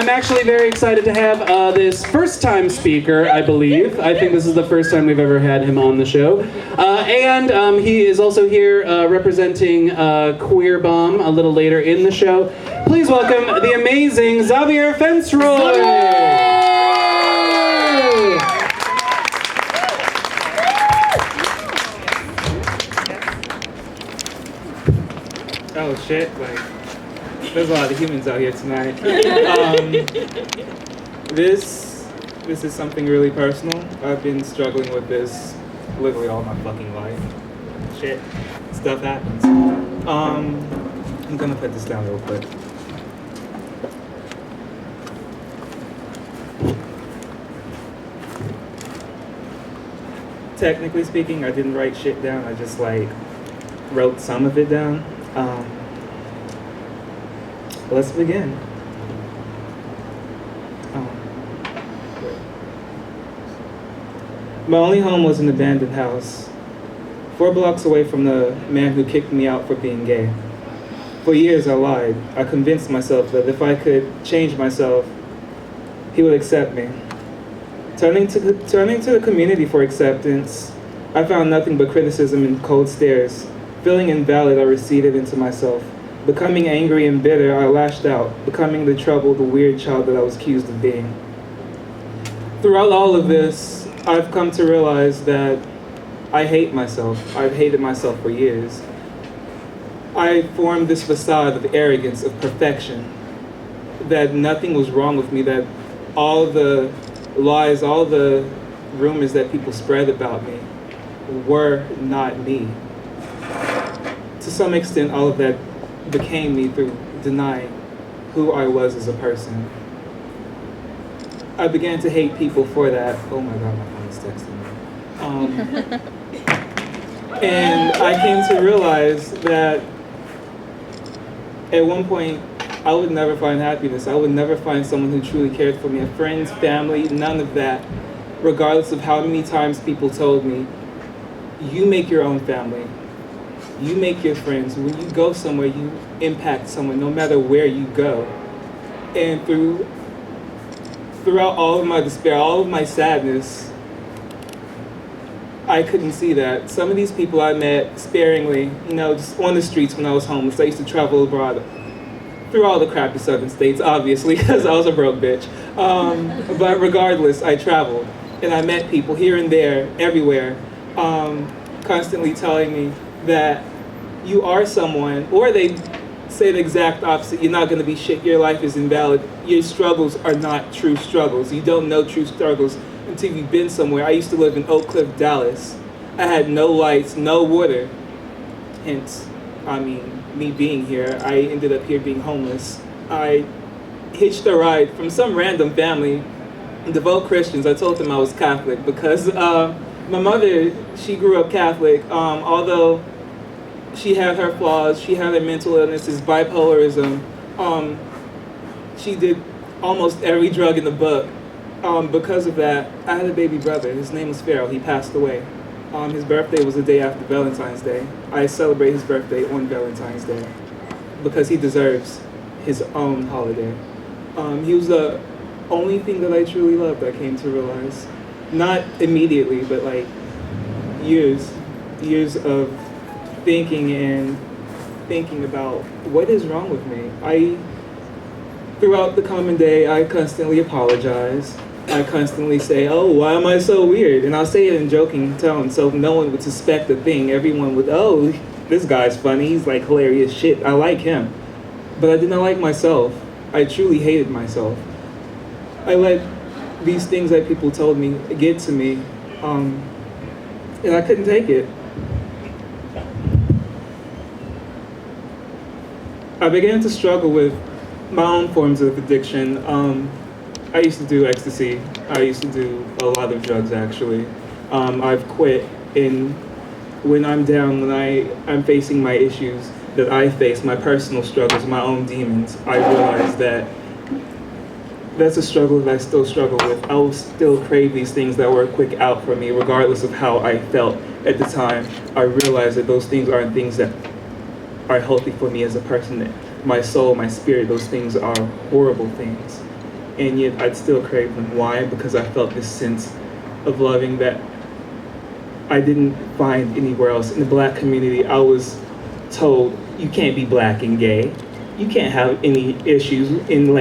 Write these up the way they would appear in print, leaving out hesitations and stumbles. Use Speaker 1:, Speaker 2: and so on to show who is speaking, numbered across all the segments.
Speaker 1: I'm actually very excited to have this first-time speaker, I believe. I think this is the first time we've ever had him on the show. And he is also here representing Queer Bomb a little later in the show. Please welcome the amazing Zavier Fenceroy!
Speaker 2: Oh shit, like, there's a lot of humans out here tonight. This is something really personal. I've been struggling with this literally all my fucking life. Shit, stuff happens. I'm gonna put this down real quick. Technically speaking, I didn't write shit down. I just like wrote some of it down. Let's begin. My only home was an abandoned house, 4 blocks away from the man who kicked me out for being gay. For years I lied. I convinced myself that if I could change myself, he would accept me. Turning to the community for acceptance, I found nothing but criticism and cold stares. Feeling invalid, I receded into myself. Becoming angry and bitter, I lashed out, becoming the troubled, weird child that I was accused of being. Throughout all of this, I've come to realize that I hate myself. I've hated myself for years. I formed this facade of arrogance, of perfection, that nothing was wrong with me, that all the lies, all the rumors that people spread about me were not me. To some extent, all of that became me through denying who I was as a person. I began to hate people for that. Oh my God, my phone is texting me. And I came to realize that at one point, I would never find happiness. I would never find someone who truly cared for me. Friends, family, none of that. Regardless of how many times people told me, you make your own family. You make your friends. When you go somewhere, you impact someone, no matter where you go. And throughout all of my despair, all of my sadness, I couldn't see that. Some of these people I met sparingly, just on the streets when I was homeless. I used to travel abroad through all the crappy southern states, obviously, because I was a broke bitch. But regardless, I traveled. And I met people here and there, everywhere, constantly telling me that you are someone, or they say the exact opposite. You're not going to be shit. Your life is invalid. Your struggles are not true struggles. You don't know true struggles until you've been somewhere. I used to live in Oak Cliff, Dallas. I had no lights, no water. Hence, me being here, I ended up here being homeless. I hitched a ride from some random family, devout Christians. I told them I was Catholic because my mother, she grew up Catholic, although she had her flaws, she had her mental illnesses, bipolarism. She did almost every drug in the book. Because of that, I had a baby brother. His name was Pharaoh. He passed away. His birthday was the day after Valentine's Day. I celebrate his birthday on Valentine's Day because he deserves his own holiday. He was the only thing that I truly loved, I came to realize. Not immediately, but like years of thinking about what is wrong with me. Throughout the common day, I constantly apologize. I constantly say, oh, why am I so weird? And I'll say it in joking tone so no one would suspect a thing. Everyone would, oh, this guy's funny. He's like hilarious shit. I like him. But I did not like myself. I truly hated myself. I let these things that people told me get to me, and I couldn't take it. I began to struggle with my own forms of addiction. I used to do ecstasy. I used to do a lot of drugs, actually. I've quit, and when I'm down, when I'm facing my issues that I face, my personal struggles, my own demons, I realize that that's a struggle that I still struggle with. I will still crave these things that were a quick out for me, regardless of how I felt at the time. I realize that those things aren't things that are healthy for me as a person. My soul, my spirit, those things are horrible things. and yet I'd still crave them. Why? Because I felt this sense of loving that I didn't find anywhere else. In the Black community, I was told, you can't be Black and gay. You can't have any issues and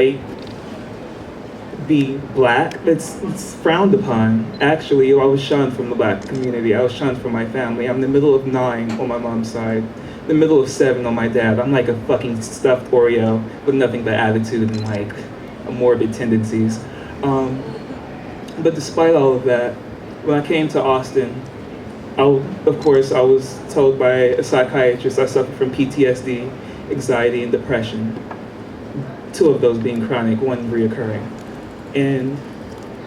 Speaker 2: be Black. It's frowned upon. Actually, I was shunned from the Black community. I was shunned from my family. I'm the middle of 9 on my mom's side, the middle of 7 on my dad. I'm like a fucking stuffed Oreo with nothing but attitude and like morbid tendencies. But despite all of that, when I came to Austin, of course, I was told by a psychiatrist I suffer from PTSD, anxiety, and depression. 2 of those being chronic, 1 reoccurring. And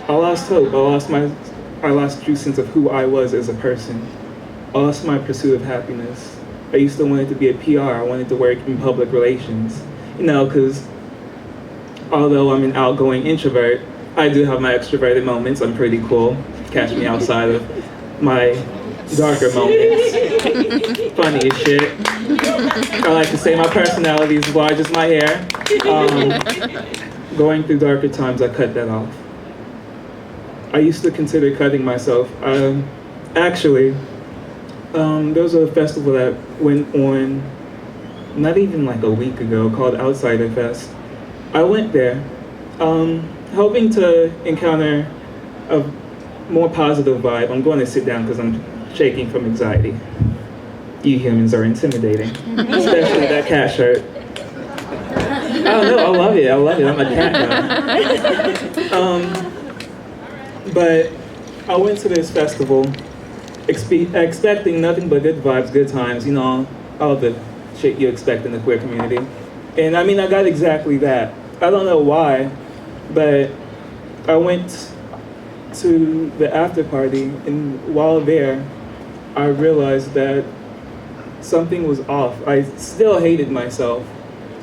Speaker 2: I lost hope. I lost true sense of who I was as a person. I lost my pursuit of happiness. I used to want to be a PR. I wanted to work in public relations. You know, because although I'm an outgoing introvert, I do have my extroverted moments. I'm pretty cool. Catch me outside of my darker moments. Funny as shit. I like to say my personality is as large as my hair. Going through darker times, I cut that off. I used to consider cutting myself. Actually, there was a festival that went on not even like a week ago called Outsider Fest. I went there hoping to encounter a more positive vibe. I'm going to sit down because I'm shaking from anxiety. You humans are intimidating, especially that cat shirt. I don't know, I love it. I'm a cat now. But I went to this festival expecting nothing but good vibes, good times, you know, all the shit you expect in the queer community. And I mean, I got exactly that. I don't know why, but I went to the after party, and while there, I realized that something was off. I still hated myself.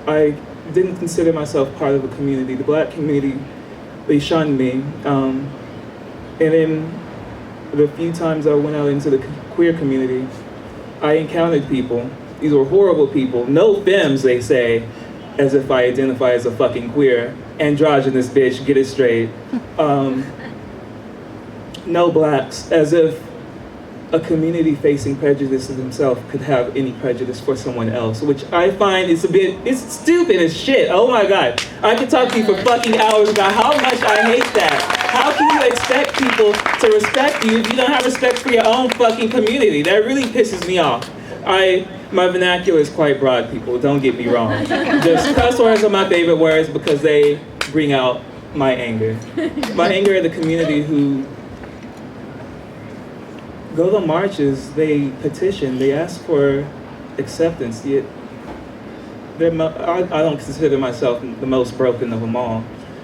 Speaker 2: I didn't consider myself part of the community. The Black community, they shunned me. And then the few times I went out into the queer community, I encountered people. These were horrible people. No femmes, they say, as if I identify as a fucking queer. Androgynous bitch, get it straight. No Blacks, as if a community facing prejudice in themselves could have any prejudice for someone else, which I find it's stupid as shit. Oh my God. I could talk to you for fucking hours about how much I hate that. How can you expect people to respect you if you don't have respect for your own fucking community? That really pisses me off. My vernacular is quite broad, people, don't get me wrong. Just cuss words are my favorite words because they bring out my anger. My anger at the community who go to marches, they petition, they ask for acceptance, yet I don't consider myself the most broken of them all.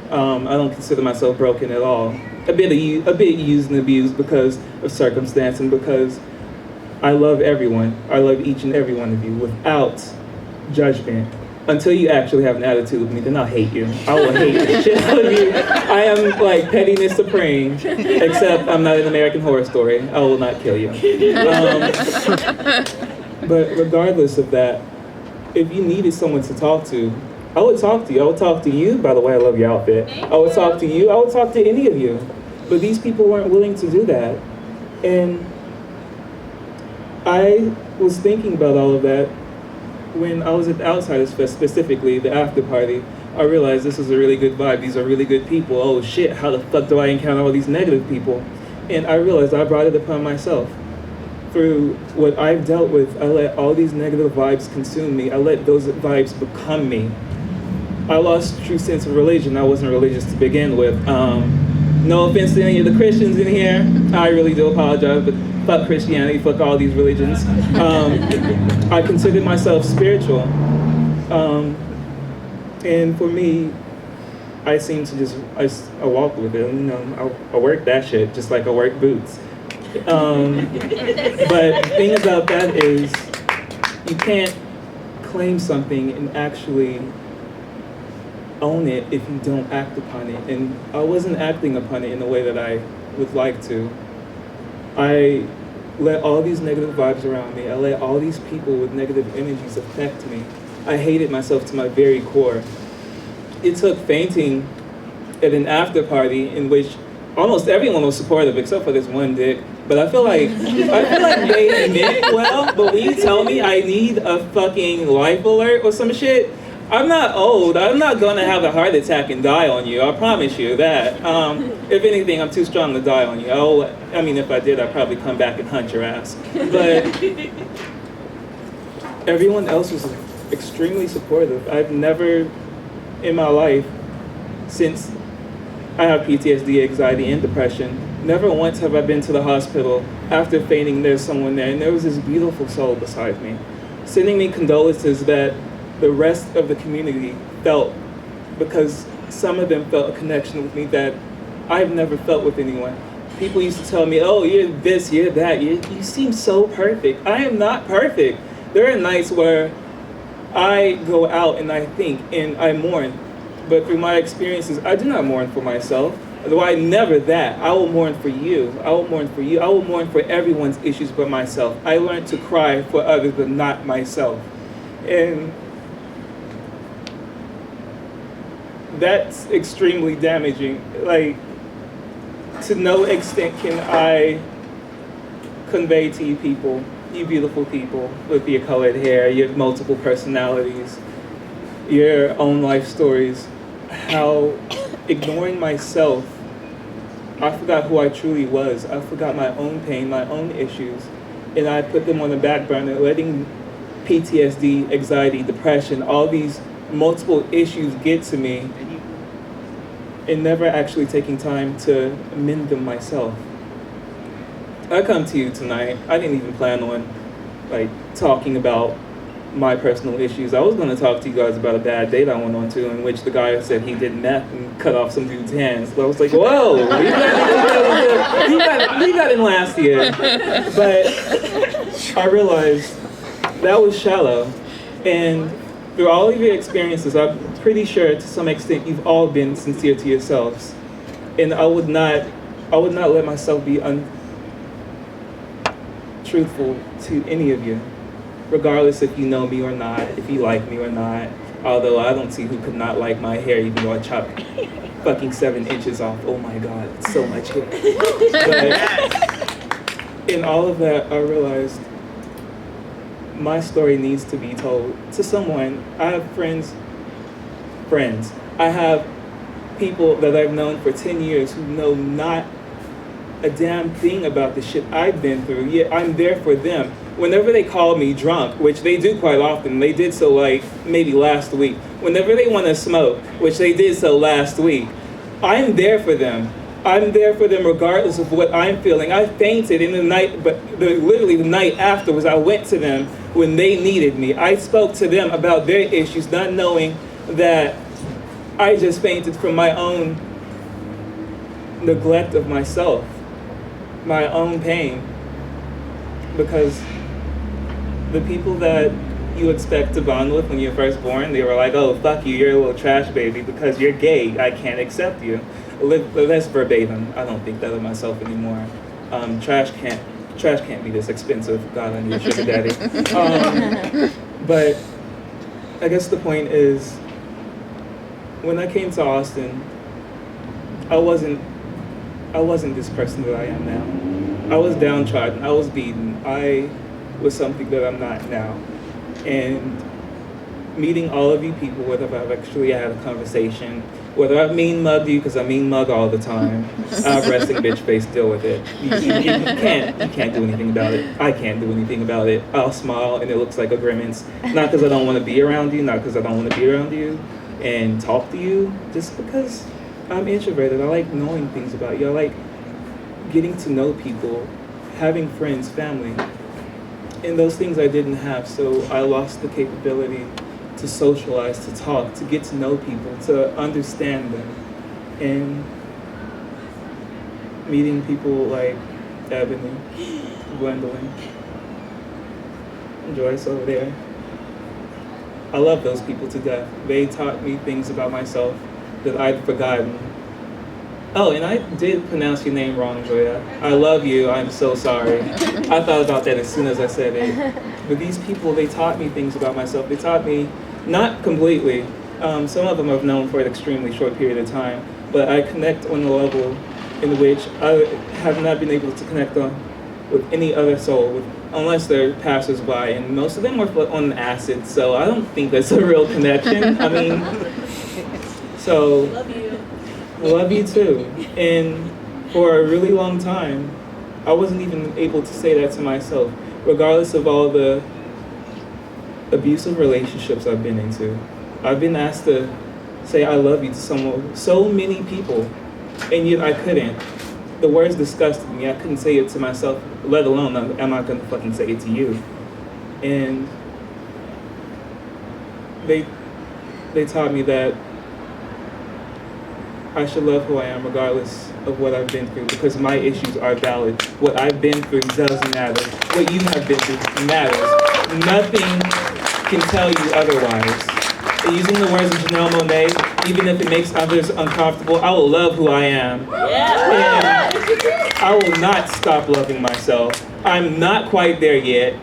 Speaker 2: I don't consider myself broken at all. A bit used and abused because of circumstance and because I love everyone. I love each and every one of you without judgment. Until you actually have an attitude with me, then I'll hate you. I will hate the shit out of you. I am like pettiness supreme, except I'm not an American Horror Story. I will not kill you. But regardless of that, if you needed someone to talk to, I would talk to you. I would talk to you. By the way, I love your outfit. I would talk to you. I would talk to any of you. But these people weren't willing to do that. And I was thinking about all of that when I was at the Outsiders Fest, specifically the after party. I realized this was a really good vibe. These are really good people. Oh shit, how the fuck do I encounter all these negative people? And I realized I brought it upon myself. Through what I've dealt with, I let all these negative vibes consume me. I let those vibes become me. I lost true sense of religion. I wasn't religious to begin with. No offense to any of the Christians in here. I really do apologize, but fuck Christianity, fuck all these religions. I considered myself spiritual. And for me, I seem to I walk with it. You know, I work that shit just like I work boots. But the thing about that is, you can't claim something and actually own it if you don't act upon it. And I wasn't acting upon it in the way that I would like to. I let all these negative vibes around me. I let all these people with negative energies affect me. I hated myself to my very core. It took fainting at an after party in which almost everyone was supportive except for this one dick. But I feel like they meant well. But when you tell me I need a fucking life alert or some shit, I'm not old. I'm not gonna have a heart attack and die on you. I promise you that. If anything, I'm too strong to die on you. I mean, if I did, I'd probably come back and hunt your ass. But everyone else was extremely supportive. I've never in my life, since I have PTSD, anxiety, and depression, never once have I been to the hospital after fainting there's someone there, and there was this beautiful soul beside me, sending me condolences that the rest of the community felt, because some of them felt a connection with me that I've never felt with anyone. People used to tell me, oh, you're this, you're that, you seem so perfect. I am not perfect. There are nights where I go out and I think and I mourn, but through my experiences, I do not mourn for myself. Though I never that. I will mourn for you. I will mourn for you. I will mourn for everyone's issues but myself. I learned to cry for others but not myself. And that's extremely damaging. Like, to no extent can I convey to you people, you beautiful people with your colored hair, your multiple personalities, your own life stories, how ignoring myself, I forgot who I truly was. I forgot my own pain, my own issues, and I put them on the back burner, letting PTSD, anxiety, depression, all these multiple issues get to me, and never actually taking time to mend them myself. I come to you tonight, I didn't even plan on talking about my personal issues. I was going to talk to you guys about a bad date I went on to, in which the guy said he did meth and cut off some dude's hands. But I was like, whoa, he got in last year. But I realized that was shallow. And through all of your experiences, I'm pretty sure to some extent you've all been sincere to yourselves. And I would not let myself be untruthful to any of you, regardless if you know me or not, if you like me or not. Although I don't see who could not like my hair, even though I chopped fucking 7 inches off. Oh my God, it's so much hair. But in all of that, I realized my story needs to be told to someone. I have friends. I have people that I've known for 10 years who know not a damn thing about the shit I've been through, yet I'm there for them. Whenever they call me drunk, which they do quite often, they did so maybe last week. Whenever they want to smoke, which they did so last week, I'm there for them. I'm there for them regardless of what I'm feeling. I fainted in the night, but literally the night afterwards, I went to them when they needed me. I spoke to them about their issues, not knowing that I just fainted from my own neglect of myself, my own pain. Because the people that you expect to bond with when you're first born, they were like, oh, fuck you, you're a little trash baby because you're gay, I can't accept you. That's verbatim. I don't think that of myself anymore. Trash can't be this expensive. God, I need a sugar daddy. But I guess the point is, when I came to Austin, I wasn't this person that I am now. I was downtrodden. I was beaten. I was something that I'm not now. And meeting all of you people, whether I've actually had a conversation, whether I've mean mugged you, because I mean mug all the time, I have resting bitch face, deal with it. You can't do anything about it. I can't do anything about it. I'll smile and it looks like a grimace. Not because I don't want to be around you, not because I don't want to be around you and talk to you, just because I'm introverted. I like knowing things about you. I like getting to know people, having friends, family. And those things I didn't have, so I lost the capability to socialize, to talk, to get to know people, to understand them. And meeting people like Ebony, Gwendolyn, Joyce over there. I love those people to death. They taught me things about myself that I'd forgotten. Oh, and I did pronounce your name wrong, Joya. I love you, I'm so sorry. I thought about that as soon as I said it. But these people, they taught me things about myself. They taught me, not completely, some of them I've known for an extremely short period of time, but I connect on a level in which I have not been able to connect on with any other soul, unless they're passersby, and most of them are on acid, so I don't think that's a real connection. I mean, so,
Speaker 3: Love you.
Speaker 2: I love you too. And for a really long time, I wasn't even able to say that to myself, regardless of all the abusive relationships I've been into. I've been asked to say I love you to so many people, and yet I couldn't. The words disgusted me. I couldn't say it to myself, let alone am I gonna fucking say it to you. And they taught me that I should love who I am regardless of what I've been through, because my issues are valid. What I've been through doesn't matter. What you have been through matters. Nothing can tell you otherwise. And using the words of Janelle Monáe, even if it makes others uncomfortable, I will love who I am.
Speaker 3: Yeah.
Speaker 2: And I will not stop loving myself. I'm not quite there yet.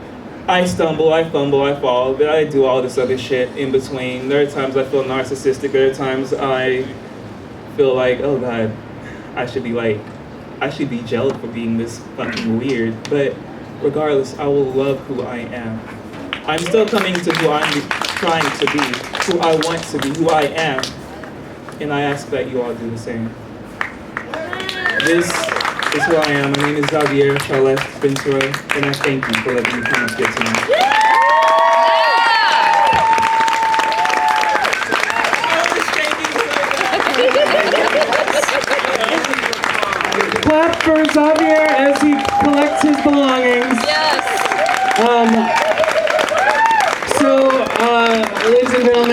Speaker 2: I stumble, I fumble, I fall, but I do all this other shit in between. There are times I feel narcissistic, there are times I feel like, oh God, I should be jailed for being this fucking weird. But regardless, I will love who I am. I'm still coming to who I'm trying to be, who I want to be, who I am. And I ask that you all do the same. This is who I am. My name is Zavier Charles Ventura, and I thank you for letting me come and get to me.
Speaker 1: Clap for Zavier as he collects his belongings.
Speaker 3: Yes.